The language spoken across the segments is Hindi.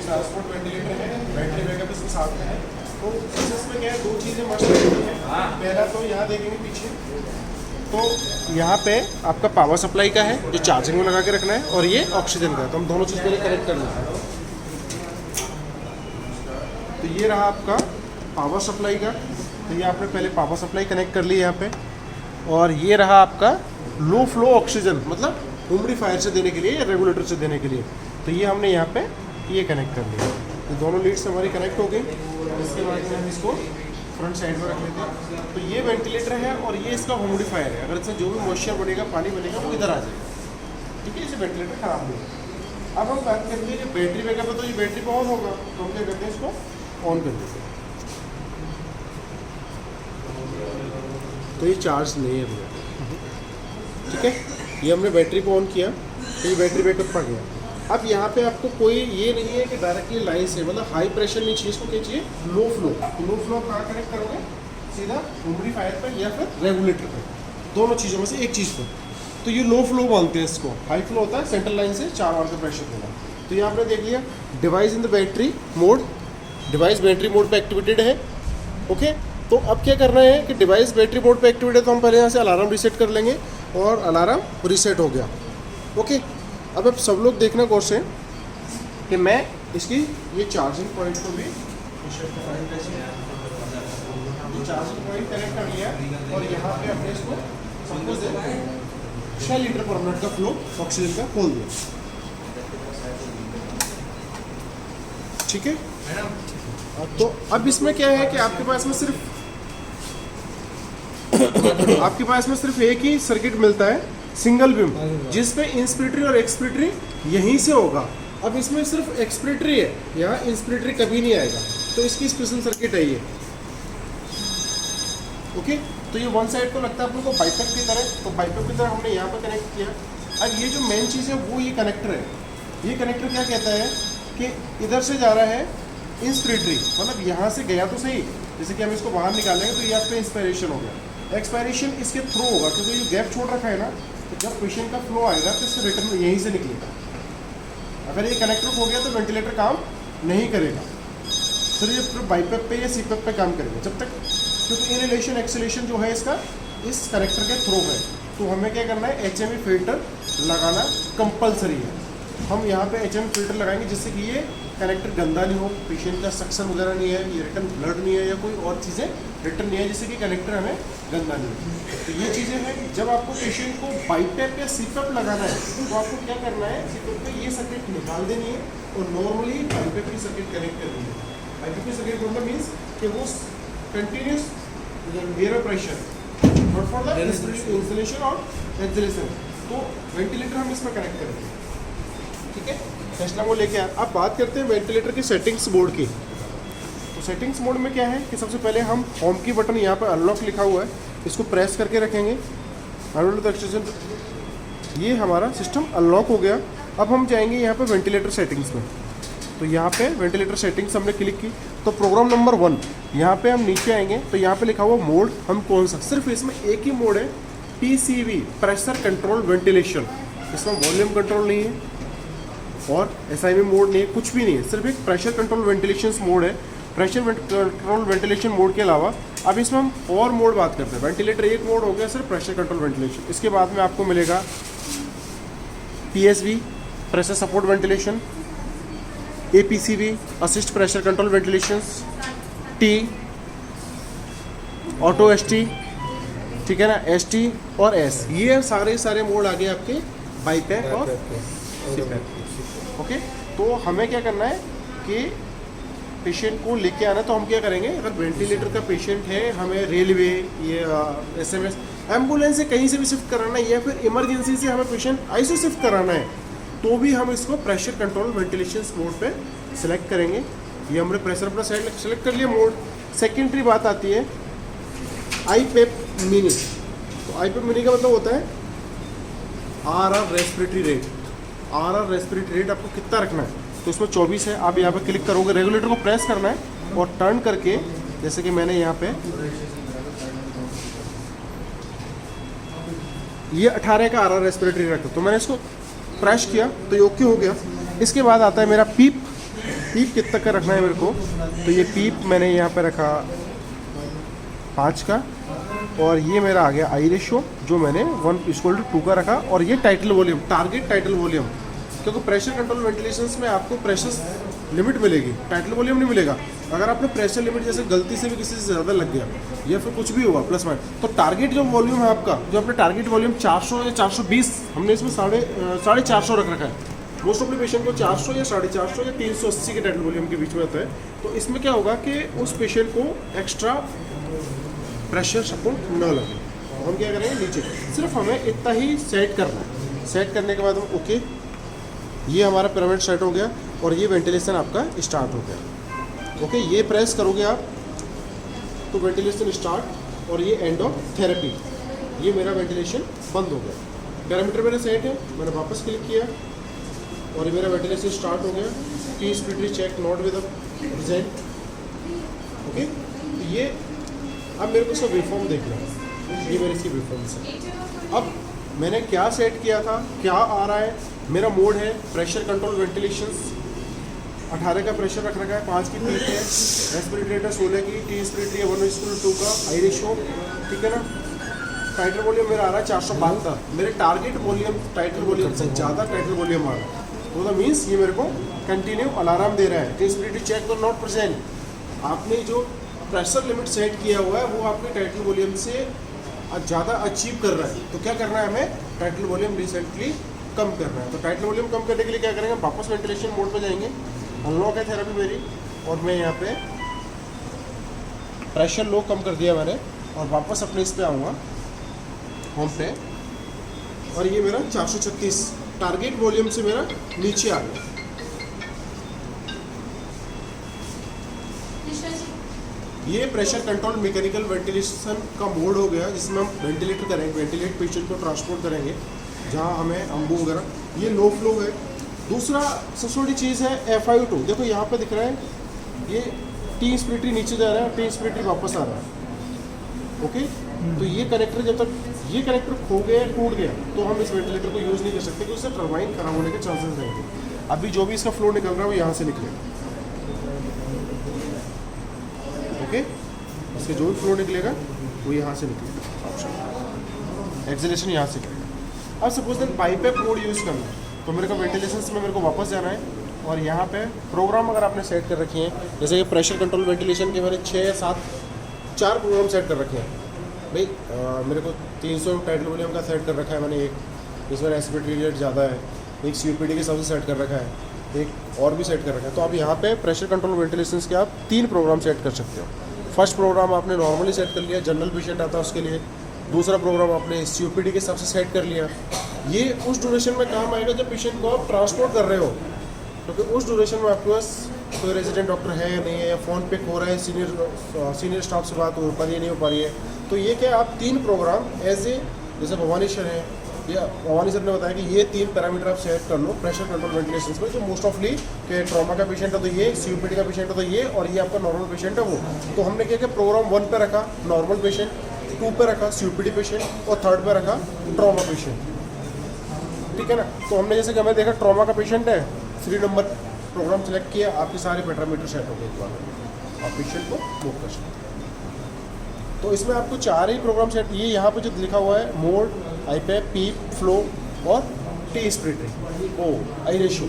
ट्रांसपोर्ट वेंटिलेटर है, बैटरी बैकअप इसके साथ में है। तो इसमें क्या है, दो चीज़ें मस्ट रहती हैं। पहला तो यहाँ देखेंगे पीछे, तो यहाँ पे आपका पावर सप्लाई का है जो चार्जिंग में लगा के रखना है, और ये ऑक्सीजन का है। तो हम दोनों चीज़ पहले कनेक्ट कर लेते हैं। तो ये रहा आपका पावर सप्लाई का, तो ये आपने पहले पावर सप्लाई कनेक्ट कर ली यहाँ पे। और ये रहा आपका लो फ्लो ऑक्सीजन, मतलब ह्यूमिडिफायर से देने के लिए या रेगुलेटर से देने के लिए। तो ये हमने यहाँ पे ये कनेक्ट कर लिया। तो दोनों लीड्स हमारी कनेक्ट हो गई। इसके बाद में हम इसको फ्रंट साइड में रख लेते हैं। तो ये वेंटिलेटर है और ये इसका ह्यूमिडिफायर है। अगर इसमें जो भी मॉइस्चर बनेगा, पानी बनेगा, वो इधर आ जाएगा। ठीक है, इसे वेंटिलेटर खराब नहीं है। अब हम बात करते हैं कि बैटरी बैकअप है, तो ये बैटरी पे ऑन होगा। तो हम क्या करते हैं, इसको ऑन कर देते हैं। तो ये चार्ज नहीं है भैया। ठीक है, ये हमने बैटरी को ऑन किया, तो ये बैटरी बैकअप पर गया। अब यहाँ पे आपको कोई ये नहीं है कि डायरेक्टली लाइन से, मतलब हाई प्रेशर नहीं चाहिए, इसको क्या चाहिए, लो फ्लो। तो लो फ्लो कहाँ कनेक्ट करोगे, सीधा ह्यूमिडिफायर पर या फिर रेगुलेटर पर, दोनों चीज़ों में से एक चीज़ पर। तो ये लो फ्लो मानते हैं इसको। हाई फ्लो होता है सेंट्रल लाइन से 4 बार का प्रेशर देना। तो ये आपने देख लिया, device in the battery mode, device battery mode पर एक्टिवेटेड है। ओके, तो अब क्या करना है कि डिवाइस बैटरी मोड पे एक्टिवेट है, तो हम पहले यहाँ से अलार्म रीसेट कर लेंगे, और अलार्म रीसेट हो गया। ओके, अब सब लोग देखना गौर से कि मैं इसकी ये चार्जिंग पॉइंट को भी चार्जिंग पॉइंट कनेक्ट कर लिया, और यहाँ पे हमने इसको सपोज 6 लीटर पर मिनट का फ्लो ऑक्सीजन का खोल दिया। ठीक है, तो अब इसमें क्या है कि आपके पास में सिर्फ एक ही सर्किट मिलता है, सिंगल बीम, जिसपे इंस्पिरेटरी और एक्सपिरेटरी यहीं से होगा। अब इसमें सिर्फ एक्सपिरेटरी है, यहाँ इंस्पिरेटरी कभी नहीं आएगा। तो इसकी स्पेशल सर्किट है ये। ओके, तो ये वन साइड को लगता है आपको बाइपैप की तरह, तो बाइपैप की तरह हमने यहाँ पर कनेक्ट किया। अब ये जो मेन चीज़ है वो ये कनेक्टर है। ये कनेक्टर क्या कहता है कि इधर से जा रहा है इंस्पिरेटरी, मतलब यहाँ से गया तो सही, जैसे कि हम इसको बाहर निकालेंगे तो ये आपका इंस्पायरेशन हो गया। एक्सपायरेशन इसके थ्रू होगा, क्योंकि ये गैप छोड़ रखा है ना, तो जब पेशेंट का फ्लो आएगा तो इससे रिटर्न यहीं से निकलेगा। अगर ये कनेक्टर हो गया तो वेंटिलेटर काम नहीं करेगा, सिर्फ ये बाइपैप पे या सीपैप पे काम करेगा जब तक, क्योंकि इनहेलेशन एक्सहेलेशन जो है इसका इस कनेक्टर के थ्रू है। तो हमें क्या करना है, HME फिल्टर लगाना कंपलसरी है। हम यहाँ पे HME फिल्टर लगाएंगे जिससे कि ये कनेक्टर गंदा नहीं हो, पेशेंट का सक्शन वगैरह नहीं है, ये रिटर्न ब्लड नहीं है या कोई और चीज़ें रिटर्न नहीं है, जिससे कि कनेक्टर हमें गंदा नहीं है। तो ये चीज़ें हैं कि जब आपको पेशेंट को बाइपैप या सीपैप लगाना है तो आपको क्या करना है, सीपैप पे ये सर्किट निकाल देनी है और नॉर्मली बाइपैप की सर्किट कनेक्ट करनी है। बाइपैप की सर्किट मतलब मीन्स कि वो continuous air pressure not for the insulation और एक्सलेशन। तो वेंटिलेटर हम इसमें कनेक्ट करेंगे। ठीक है, टेस्ला को लेके आए। अब बात करते हैं वेंटिलेटर की सेटिंग्स मोड की। तो सेटिंग्स मोड में क्या है कि सबसे पहले हम होम की बटन, यहाँ पर अनलॉक लिखा हुआ है, इसको प्रेस करके रखेंगे। ये हमारा सिस्टम अनलॉक हो गया। अब हम जाएंगे यहाँ पे वेंटिलेटर सेटिंग्स में। तो यहाँ पे वेंटिलेटर सेटिंग्स हमने क्लिक की, तो प्रोग्राम नंबर 1 यहाँ पे हम नीचे आएंगे, तो यहाँ पे लिखा हुआ मोड, हम कौन सा, सिर्फ इसमें एक ही मोड है, PCV, प्रेशर कंट्रोल वेंटिलेशन। इसमें वॉल्यूम कंट्रोल नहीं है और SIV मोड नहीं है, कुछ भी नहीं है, सिर्फ एक प्रेशर कंट्रोल वेंटिलेशन मोड है। प्रेशर कंट्रोल वेंटिलेशन मोड के अलावा अब इसमें हम और मोड बात करते हैं। वेंटिलेटर एक मोड हो गया सिर्फ प्रेशर कंट्रोल वेंटिलेशन। इसके बाद में आपको मिलेगा PSV, pressure support ventilation, APCV, assist pressure control ventilation, T, auto ST, ठीक है ना, ST और S, ये सारे मोड आ गए आपके बाइपैप और सीपैप। ओके, तो हमें क्या करना है कि पेशेंट को लेके आना, तो हम क्या करेंगे, अगर वेंटिलेटर का पेशेंट है, हमें रेलवे, ये SMS, एम्बुलेंस से कहीं से भी शिफ्ट कराना है, या फिर इमरजेंसी से हमें पेशेंट ICU शिफ्ट कराना है, तो भी हम इसको प्रेशर कंट्रोल वेंटिलेशन मोड पे सिलेक्ट करेंगे। ये हमने प्रेशर अपना सेलेक्ट कर लिया मोड। सेकेंडरी बात आती है IPAP मिनी। तो IPAP मिनी का मतलब होता है RR respiratory rate. RR respiratory rate आपको कितना रखना है, तो इसमें 24 है। आप यहाँ पे क्लिक करोगे, रेगुलेटर को प्रेस करना है और टर्न करके, जैसे कि मैंने यहाँ पे ये 18 का RR रेस्पिरेटरी रखा, तो मैंने इसको प्रेस किया तो ये ओके हो गया। इसके बाद आता है मेरा पीप पीप कितना का रखना है मेरे को, तो ये पीप मैंने यहाँ पे रखा 5 का, और ये मेरा आ गया आई रेशो जो मैंने 1:2 का रखा, और ये title volume, target title volume, क्योंकि प्रेशर कंट्रोल वेंटिलेशंस में आपको प्रेशर लिमिट मिलेगी, टाइटल वॉल्यूम नहीं मिलेगा। अगर आपने प्रेशर लिमिट जैसे गलती से भी किसी से ज़्यादा लग गया या फिर कुछ भी हुआ प्लस माइनस, तो टारगेट जो वॉल्यूम है आपका, जो अपने टारगेट वॉल्यूम 400 या 420, हमने इसमें 450 रख रखा है। मोस्ट ऑफ द पेशेंट को 400 या 450 या 380 के टाइटल वॉल्यूम के बीच में होता है। तो इसमें क्या होगा कि उस पेशेंट को एक्स्ट्रा प्रेशर सपोर्ट न लगे, हम क्या करेंगे नीचे सिर्फ हमें इतना ही सेट करना है। सेट करने के बाद हम ओके, ये हमारा पिरामिड सेट हो गया और ये वेंटिलेशन आपका स्टार्ट हो गया। ओके, ये प्रेस करोगे आप तो वेंटिलेशन स्टार्ट, और ये एंड ऑफ थेरेपी, ये मेरा वेंटिलेशन बंद हो गया। पैरामीटर मेरा सेट है, मैंने वापस क्लिक किया और ये मेरा वेंटिलेशन स्टार्ट हो गया। टी respiratory check not with present. Okay, तो ये अब मेरे को इसका वेवफॉर्म देखना है, ये मेरे इसकी वेवफॉर्म है। अब मैंने क्या सेट किया था, क्या आ रहा है, मेरा मोड है प्रेशर कंट्रोल वेंटिलेशंस, 18 का प्रेशर रख रखा है, 5 की पीक है, रेस्पिरेटर 16 की, टी स्पिरिटरी 1:2 का आई रेशो, ठीक है ना। टाइटल वॉल्यूम मेरा आ रहा है 472, मेरे टारगेट वॉल्यूम टाइटल वॉल्यूम से ज़्यादा टाइटल वॉल्यूम आ रहा है, तो द मीन्स ये मेरे को कंटिन्यू अलार्म दे रहा है। टी स्पिरिटरी चेक तो नॉट प्रेजेंट, आपने जो प्रेशर लिमिट सेट किया हुआ है वो आपके टाइटल वॉल्यूम से ज़्यादा अचीव कर रहा है। तो क्या करना है, हमें टाइटल वॉल्यूम रिसेंटली कम करना है। तो टाइटल वॉल्यूम कम करने के लिए क्या करेंगे, वापस वेंटिलेशन मोड पे जाएंगे, अनलॉक है थेरेपी मेरी, और मैं यहाँ पे प्रेशर लो कम कर दिया मैंने, और वापस अपने इस पे आऊँगा होम पे, और ये मेरा 436 टारगेट वॉल्यूम से मेरा नीचे आ गया। ये प्रेशर कंट्रोल मैकेनिकल वेंटिलेशन का मोड हो गया, जिसमें हम वेंटिलेटर करेंगे, वेंटिलेट पेशेंट को ट्रांसपोर्ट करेंगे जहाँ हमें अम्बू वगैरह। ये लो फ्लो है। दूसरा सबसे बड़ी चीज़ है FiO2, देखो यहाँ पे दिख रहा है, ये टी स्पिरिटरी नीचे जा रहा है, टी स्पिरिटरी वापस आ रहा है। ओके, तो ये कनेक्टर जब तक ये कनेक्टर खो गया, टूट गया, तो हम इस वेंटिलेटर को यूज़ नहीं कर सकते, क्योंकि उससे टर्बाइन खराब होने के चांसेस रहेंगे। अभी जो भी इसका फ्लो निकल रहा है वो यहाँ से निकलेगा। ओके, इसके जो भी फ्लो निकलेगा वो यहाँ से निकलेगा, ऑप्शन एक्सेलेरेशन यहाँ से करेगा। अब suppose that BiPAP mode use करना है, तो मेरे को वेंटिलेशन में मेरे को वापस जाना है, और यहाँ पे प्रोग्राम अगर आपने सेट कर रखी हैं, जैसे कि प्रेशर कंट्रोल वेंटिलेशन के मैंने 4 प्रोग्राम सेट कर रखे हैं भाई। मेरे को 300 टाइटल वॉल्यूम का सेट कर रखा है मैंने, एक इसमें रेस्पिरेटरी रेट ज़्यादा है, एक COPD के हिसाब से सेट कर रखा है, एक और भी सेट कर रखा है। तो आप यहाँ पे प्रेशर कंट्रोल वेंटिलेशन के आप 3 प्रोग्राम सेट कर सकते हो। फर्स्ट प्रोग्राम आपने नॉर्मली सेट कर लिया, जनरल पेशेंट आता है उसके लिए। दूसरा प्रोग्राम आपने COPD के हिसाब से सेट कर लिया। ये उस ड्यूरेशन में काम आएगा जब पेशेंट को आप ट्रांसपोर्ट कर रहे हो, क्योंकि उस ड्यूरेशन में आपके पास कोई रेजिडेंट डॉक्टर है या नहीं है, या फ़ोन पे हो रहा है, सीनियर स्टाफ से बात हो पा रही है नहीं हो पा रही है। तो ये क्या आप 3 प्रोग्राम एज ए, जैसे भवानी सर है या भवानी सर ने बताया कि ये 3 पैरामीटर आप सेट कर लो प्रेशर कंट्रोल वेंटिलेशन में, जो मोस्ट ऑफली के ट्रॉमा का पेशेंट है तो ये, COPD का पेशेंट है तो ये, और ये आपका नॉर्मल पेशेंट है वो। तो हमने क्या किया, प्रोग्राम 1 पे रखा नॉर्मल पेशेंट, 2 पे रखा COPD पेशेंट, और 3rd पे रखा ट्रॉमा पेशेंट, ठीक है ना। तो हमने जैसे कि हमें देखा ट्रॉमा का पेशेंट है, 3 नंबर प्रोग्राम सेलेक्ट किया, आपके सारे पैरामीटर सेट हो गए, एक बार आप पेशेंट को मूव कर सकते हैं। तो इसमें आपको 4 ही प्रोग्राम सेट, ये यहाँ पे जो लिखा हुआ है मोड, आईपैप, पीप, फ्लो और टी स्पिरिटरी, आई रेशो,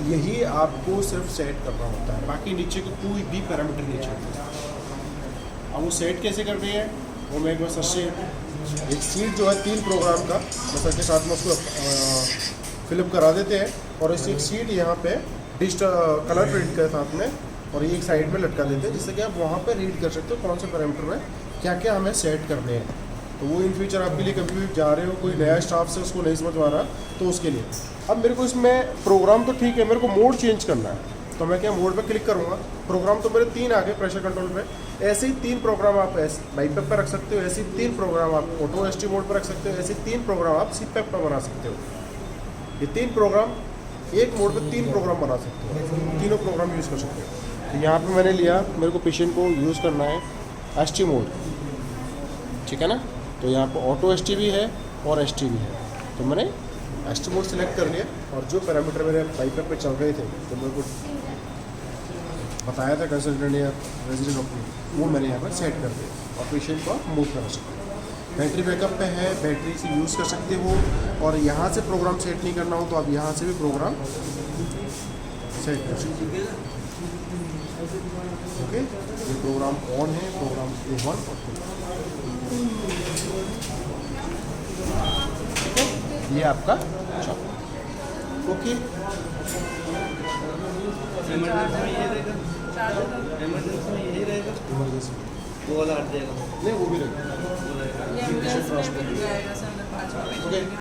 यही आपको सिर्फ सेट करना होता है, बाकी नीचे को कोई भी पैरामीटर नहीं चाहिए। अब वो सेट कैसे कर रही है वो मैं एक बार सर से, एक सीट जो है 3 प्रोग्राम का सर के साथ में उसको फिलअप करा देते हैं, और इस एक सीट यहाँ पे डिजिटल कलर प्रिंट के साथ में, और ये एक साइड में लटका देते हैं, जिससे कि आप वहाँ पे रीड कर सकते हो कौन से पैरामीटर में क्या क्या हमें सेट करने हैं। तो वो इन फ्यूचर आपके लिए कभी भी जा रहे हो, कोई नया स्टाफ से उसको नहीं समझ आ रहा, तो उसके लिए। अब मेरे को इसमें प्रोग्राम तो ठीक है, मेरे को मोड चेंज करना है, तो मैं क्या मोड पे क्लिक करूँगा। प्रोग्राम तो मेरे 3 आ गए प्रेशर कंट्रोल पे, ऐसे ही 3 प्रोग्राम आप बाईपैप पर रख सकते हो, ऐसे ही 3 प्रोग्राम आप ऑटो ST मोड पर रख सकते हो, ऐसे 3 प्रोग्राम आप CPAP पर बना सकते हो। ये 3 प्रोग्राम एक मोड पे 3 प्रोग्राम बना सकते हो, तीनों प्रोग्राम यूज़ कर सकते हो। तो यहाँ पे मैंने लिया, मेरे को पेशेंट को यूज़ करना है ST मोड, ठीक है ना। तो यहाँ पर ऑटो ST भी है और ST भी है, तो मैंने ST मोड सेलेक्ट कर लिया, और जो पैरामीटर मेरे बाईपैप पे चल रहे थे, तो मेरे को बताया था कंसल्टेंट या रेजिडेंट डॉक्टर, वो मैंने यहाँ पर सेट कर दिया और पेशेंट को आप मूव कर सकते हो। बैटरी बैकअप पे है, बैटरी से यूज़ कर सकते हो, और यहाँ से प्रोग्राम सेट नहीं करना हो तो आप यहाँ से भी प्रोग्राम सेट कर सकते हो। ओके, ये प्रोग्राम ऑन है, प्रोग्राम A1 और 2। ठीक है, ये आपका जॉब। ओके, इमरजेंसी में ये रहेगा, इमरजेंसी में यही रहेगा, इमरजेंसी वो वाला हट जाएगा, नहीं, वो भी रहेगा। वो रहेगा। ये एम्बुलेंस में भी जाएगा सर 5 ओके।